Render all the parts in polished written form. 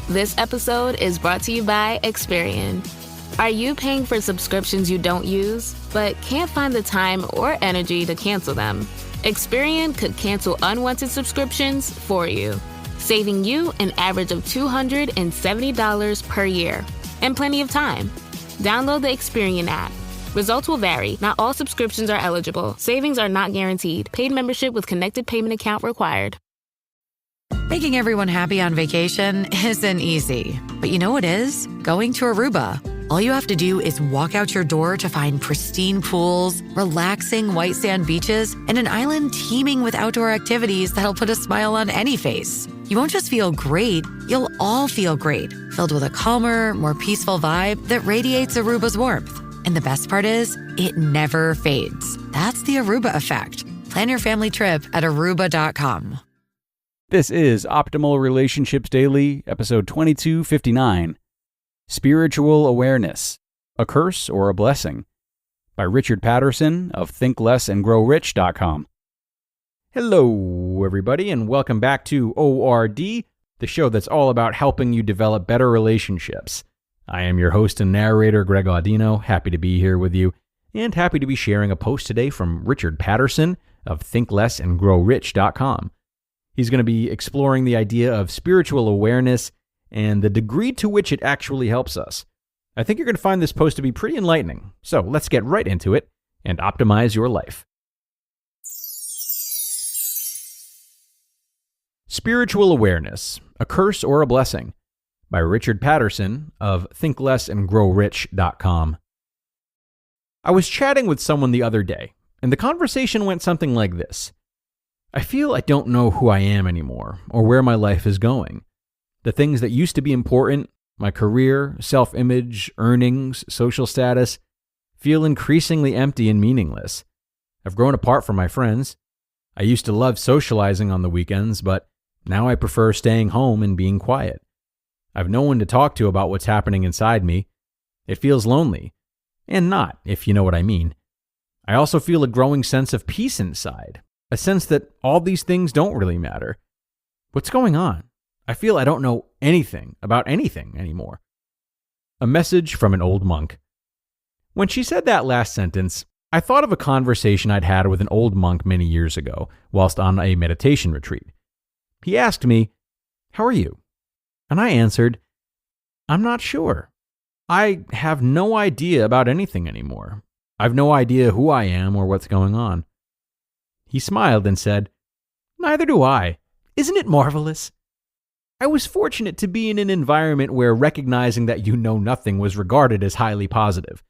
This episode is brought to you by Experian. Are you paying for subscriptions you don't use, but can't find the time or energy to cancel them? Experian could cancel unwanted subscriptions for you, saving you an average of $270 per year and plenty of time. Download the Experian app. Results will vary. Not all subscriptions are eligible. Savings are not guaranteed. Paid membership with connected payment account required. Making everyone happy on vacation isn't easy. But you know what is? Going to Aruba. All you have to do is walk out your door to find pristine pools, relaxing white sand beaches, and an island teeming with outdoor activities that'll put a smile on any face. You won't just feel great, you'll all feel great, filled with a calmer, more peaceful vibe that radiates Aruba's warmth. And the best part is, it never fades. That's the Aruba effect. Plan your family trip at Aruba.com. This is Optimal Relationships Daily, episode 2259, Spiritual Awareness, A Curse or a Blessing, by Richard Paterson of thinklessandgrowrich.com. Hello, everybody, and welcome back to ORD, the show that's all about helping you develop better relationships. I am your host and narrator, Greg Audino, happy to be here with you, and happy to be sharing a post today from Richard Paterson of thinklessandgrowrich.com. He's going to be exploring the idea of spiritual awareness and the degree to which it actually helps us. I think you're going to find this post to be pretty enlightening. So let's get right into it and optimize your life. Spiritual Awareness, A Curse or a Blessing, by Richard Paterson of thinklessandgrowrich.com. I was chatting with someone the other day, and the conversation went something like this. I feel I don't know who I am anymore, or where my life is going. The things that used to be important, my career, self-image, earnings, social status, feel increasingly empty and meaningless. I've grown apart from my friends. I used to love socializing on the weekends, but now I prefer staying home and being quiet. I've no one to talk to about what's happening inside me. It feels lonely. And not, if you know what I mean. I also feel a growing sense of peace inside. A sense that all these things don't really matter. What's going on? I feel I don't know anything about anything anymore. A message from an old monk. When she said that last sentence, I thought of a conversation I'd had with an old monk many years ago, whilst on a meditation retreat. He asked me, "How are you?" And I answered, "I'm not sure. I have no idea about anything anymore. I've no idea who I am or what's going on." He smiled and said, "Neither do I. Isn't it marvelous?" I was fortunate to be in an environment where recognizing that you know nothing was regarded as highly positive.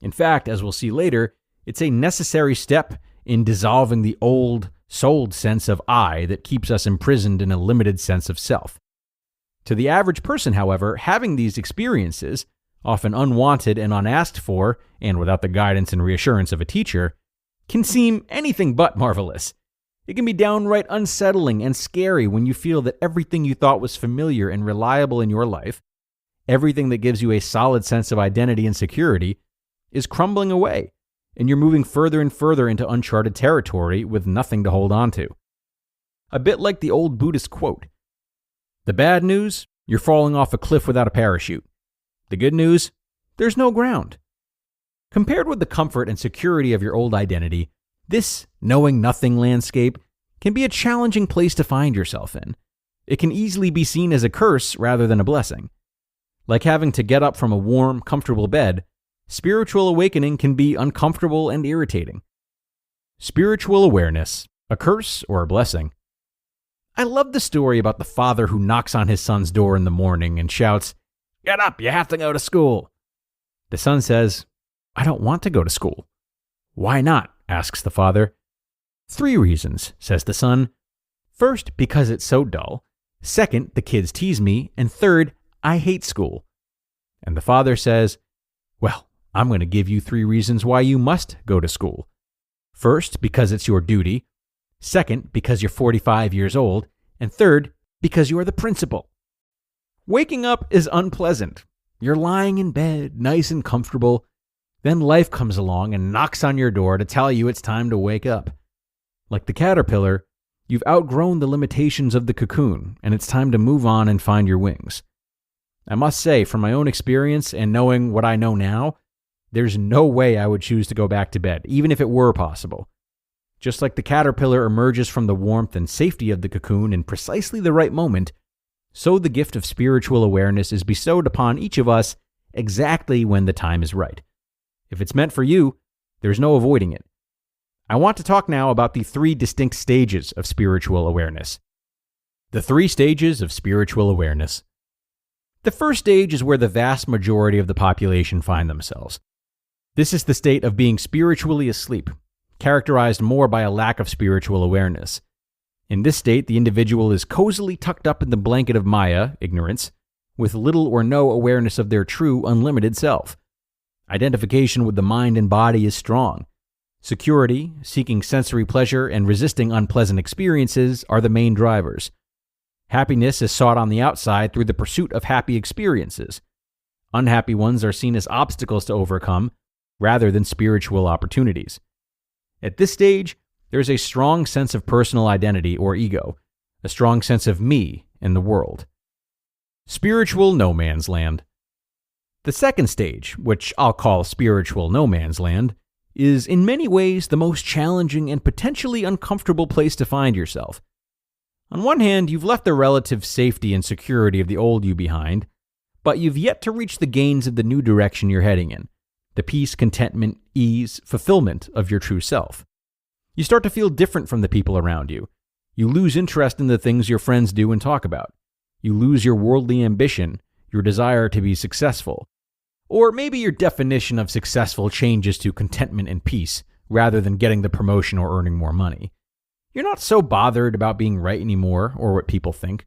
In fact, as we'll see later, it's a necessary step in dissolving the old, souled sense of I that keeps us imprisoned in a limited sense of self. To the average person, however, having these experiences, often unwanted and unasked for, and without the guidance and reassurance of a teacher, can seem anything but marvelous. It can be downright unsettling and scary when you feel that everything you thought was familiar and reliable in your life, everything that gives you a solid sense of identity and security, is crumbling away, and you're moving further and further into uncharted territory with nothing to hold on to. A bit like the old Buddhist quote, "The bad news, you're falling off a cliff without a parachute. The good news, there's no ground." Compared with the comfort and security of your old identity, this knowing nothing landscape can be a challenging place to find yourself in. It can easily be seen as a curse rather than a blessing. Like having to get up from a warm, comfortable bed, spiritual awakening can be uncomfortable and irritating. Spiritual Awareness, A Curse or a Blessing. I love the story about the father who knocks on his son's door in the morning and shouts, "Get up, you have to go to school." The son says, "I don't want to go to school." "Why not?" asks the father. "3 reasons," says the son. "First, because it's so dull. Second, the kids tease me. And third, I hate school." And the father says, "Well, I'm going to give you 3 reasons why you must go to school. First, because it's your duty. Second, because you're 45 years old. And third, because you are the principal." Waking up is unpleasant. You're lying in bed, nice and comfortable. Then life comes along and knocks on your door to tell you it's time to wake up. Like the caterpillar, you've outgrown the limitations of the cocoon, and it's time to move on and find your wings. I must say, from my own experience and knowing what I know now, there's no way I would choose to go back to bed, even if it were possible. Just like the caterpillar emerges from the warmth and safety of the cocoon in precisely the right moment, so the gift of spiritual awareness is bestowed upon each of us exactly when the time is right. If it's meant for you, there's no avoiding it. I want to talk now about the 3 distinct stages of spiritual awareness. The 3 stages of spiritual awareness. The first stage is where the vast majority of the population find themselves. This is the state of being spiritually asleep, characterized more by a lack of spiritual awareness. In this state, the individual is cozily tucked up in the blanket of Maya, ignorance, with little or no awareness of their true, unlimited self. Identification with the mind and body is strong. Security, seeking sensory pleasure, and resisting unpleasant experiences are the main drivers. Happiness is sought on the outside through the pursuit of happy experiences. Unhappy ones are seen as obstacles to overcome, rather than spiritual opportunities. At this stage, there is a strong sense of personal identity or ego, a strong sense of me in the world. Spiritual no man's land. The second stage, which I'll call spiritual no man's land, is in many ways the most challenging and potentially uncomfortable place to find yourself. On one hand, you've left the relative safety and security of the old you behind, but you've yet to reach the gains of the new direction you're heading in, the peace, contentment, ease, fulfillment of your true self. You start to feel different from the people around you. You lose interest in the things your friends do and talk about. You lose your worldly ambition, your desire to be successful. Or maybe your definition of successful changes to contentment and peace, rather than getting the promotion or earning more money. You're not so bothered about being right anymore, or what people think.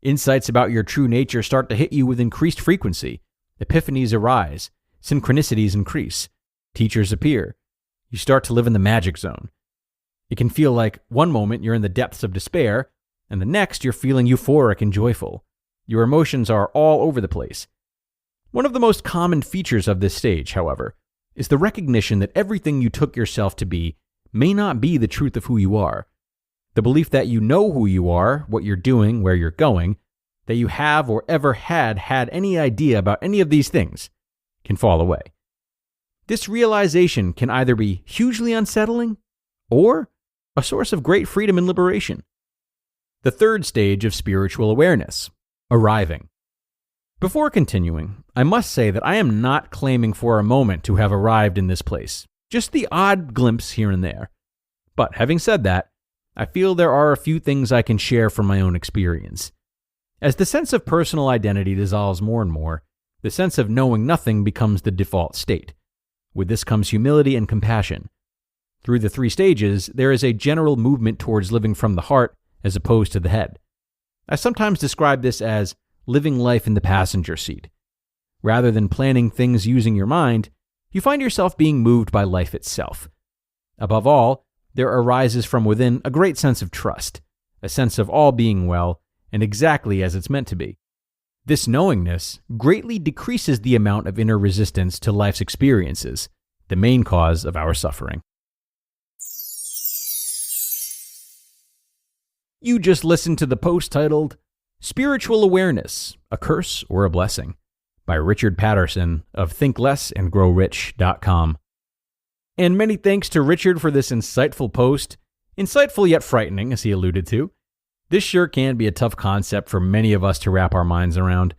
Insights about your true nature start to hit you with increased frequency. Epiphanies arise. Synchronicities increase. Teachers appear. You start to live in the magic zone. It can feel like one moment you're in the depths of despair, and the next you're feeling euphoric and joyful. Your emotions are all over the place. One of the most common features of this stage, however, is the recognition that everything you took yourself to be may not be the truth of who you are. The belief that you know who you are, what you're doing, where you're going, that you have or ever had any idea about any of these things, can fall away. This realization can either be hugely unsettling or a source of great freedom and liberation. The third stage of spiritual awareness, arriving. Before continuing, I must say that I am not claiming for a moment to have arrived in this place, just the odd glimpse here and there. But having said that, I feel there are a few things I can share from my own experience. As the sense of personal identity dissolves more and more, the sense of knowing nothing becomes the default state. With this comes humility and compassion. Through the 3 stages, there is a general movement towards living from the heart as opposed to the head. I sometimes describe this as living life in the passenger seat. Rather than planning things using your mind, you find yourself being moved by life itself. Above all, there arises from within a great sense of trust, a sense of all being well and exactly as it's meant to be. This knowingness greatly decreases the amount of inner resistance to life's experiences, the main cause of our suffering. You just listened to the post titled, Spiritual Awareness, A Curse or a Blessing, by Richard Paterson of thinklessandgrowrich.com. And many thanks to Richard for this insightful post, insightful yet frightening, as he alluded to. This sure can be a tough concept for many of us to wrap our minds around.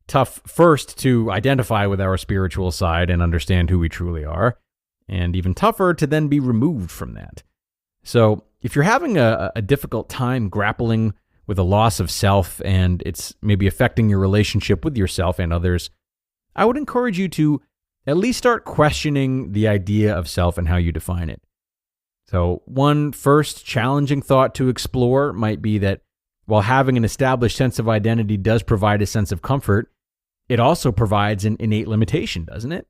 Tough first to identify with our spiritual side and understand who we truly are, and even tougher to then be removed from that. So if you're having a difficult time grappling with a loss of self and it's maybe affecting your relationship with yourself and others, I would encourage you to at least start questioning the idea of self and how you define it. So one first challenging thought to explore might be that while having an established sense of identity does provide a sense of comfort, it also provides an innate limitation, doesn't it?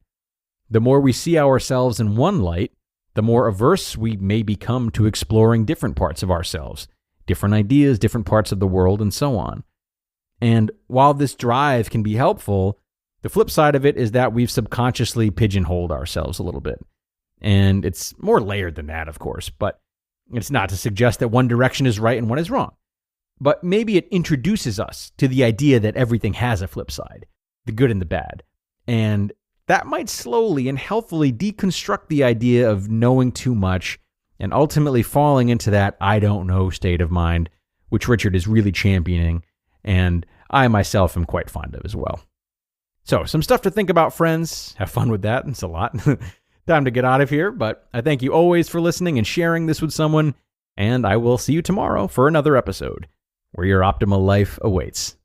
The more we see ourselves in one light, the more averse we may become to exploring different parts of ourselves, different ideas, different parts of the world, and so on. And while this drive can be helpful, the flip side of it is that we've subconsciously pigeonholed ourselves a little bit. And it's more layered than that, of course, but it's not to suggest that one direction is right and one is wrong. but maybe it introduces us to the idea that everything has a flip side, the good and the bad. And that might slowly and healthfully deconstruct the idea of knowing too much and ultimately falling into that I don't know state of mind, which Richard is really championing, and I myself am quite fond of as well. So, some stuff to think about, friends. Have fun with that. It's a lot. Time to get out of here, but I thank you always for listening and sharing this with someone, and I will see you tomorrow for another episode where your optimal life awaits.